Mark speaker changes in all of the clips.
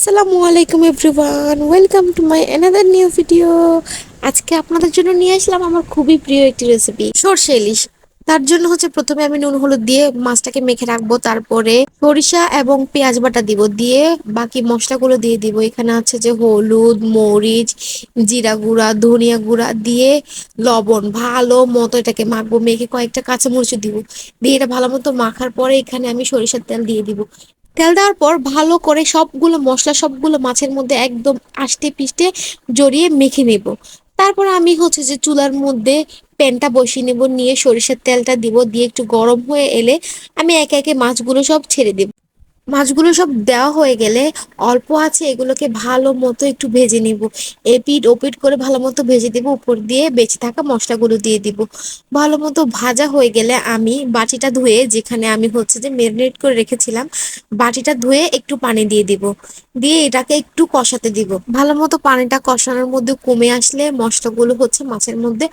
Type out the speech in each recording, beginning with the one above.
Speaker 1: আসসালামু আলাইকুম everyone, welcome to my another new video. আজকে আপনাদের জন্য নিয়ে আসলাম আমার খুবই প্রিয় একটি রেসিপি, সরষে ইলিশ। তার জন্য প্রথমে আমি নুন হলুদ দিয়ে মাছটাকে মেখে রাখবো, তারপরে সরিষা এবং পেঁয়াজ বাটা দিব, দিয়ে বাকি মশলাগুলো দিয়ে দিব। এখানে আছে যে হলুদ, মরিচ, জিরা গুঁড়া, ধনিয়া গুঁড়া দিয়ে লবণ, ভালো মতো এটাকে মাখবো। মেখে কয়েকটা কাঁচামরিচ দিব, দিয়ে এটা ভালো মতো মাখার পরে এখানে আমি সরিষার তেল দিয়ে দিব। তেল দেওয়ার পর ভালো করে সবগুলো মশলা সবগুলো মাছের মধ্যে একদম আষ্টে পিষ্টে জড়িয়ে মেখে নেব। তারপর আমি যে চুলার মধ্যে প্যানটা বসিয়ে নেব, নিয়ে সরিষার তেলটা দিব, দিয়ে একটু গরম হয়ে এলে আমি একে একে মাছগুলো সব ছেড়ে দেব। মাছগুলো সব দেওয়া হয়ে গেলে অল্প আছে এগুলোকে ভালো মতো একটু ভেজে নিব। এপিট ওপিট করে ভালো মতো ভেজে দিব, উপর দিয়ে বেঁচে থাকা মশলাগুলো দিয়ে দিব। ভালো মতো ভাজা হয়ে গেলে আমি বাটিটা ধুয়ে, যেখানে আমি যে ম্যারিনেট করে রেখেছিলাম, বাটিটা ধুয়ে একটু পানি দিয়ে দিব, দিয়ে এটাকে একটু কষাতে দিব। ভালো মতো পানিটা কষানোর মধ্যে কমে আসলে মশলাগুলো মাছের মধ্যে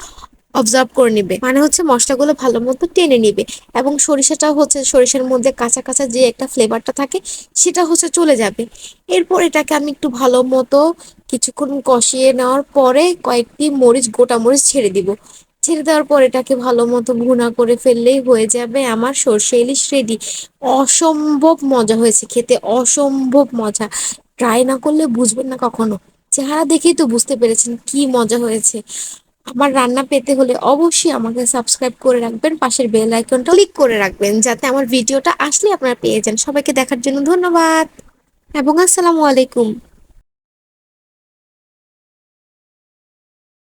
Speaker 1: অবজার্ভ করে নিবে, মানে মশলাগুলো ভালো মতো টেনে নিবে, এবং সরিষাটা সরিষার মধ্যে কাঁচা কাঁচা যে একটা ফ্লেভারটা থাকে সেটা চলে যাবে। এরপর এটাকে আমি একটু ভালো মতো কিছুক্ষণ কষিয়ে নেওয়ার পরে কয়েকটি গোটা মরিচ ছেড়ে দিব। ছেড়ে দেওয়ার পর এটাকে ভালো মতো ভুনা করে ফেললেই হয়ে যাবে আমার সরষে ইলিশ রেডি। অসম্ভব মজা হয়েছে খেতে, অসম্ভব মজা। ট্রাই না করলে বুঝবেন না কখনো। চেহারা দেখেই তো বুঝতে পেরেছেন কি মজা হয়েছে। আমার রান্না পেতে হলে অবশ্যই আমাকে সাবস্ক্রাইব করে রাখবেন, পাশের বেল আইকনটা ক্লিক করে রাখবেন, যাতে আমার ভিডিওটা আসলে আপনারা পেয়ে যান। সবাইকে দেখার জন্য ধন্যবাদ এবং আসসালামু আলাইকুম।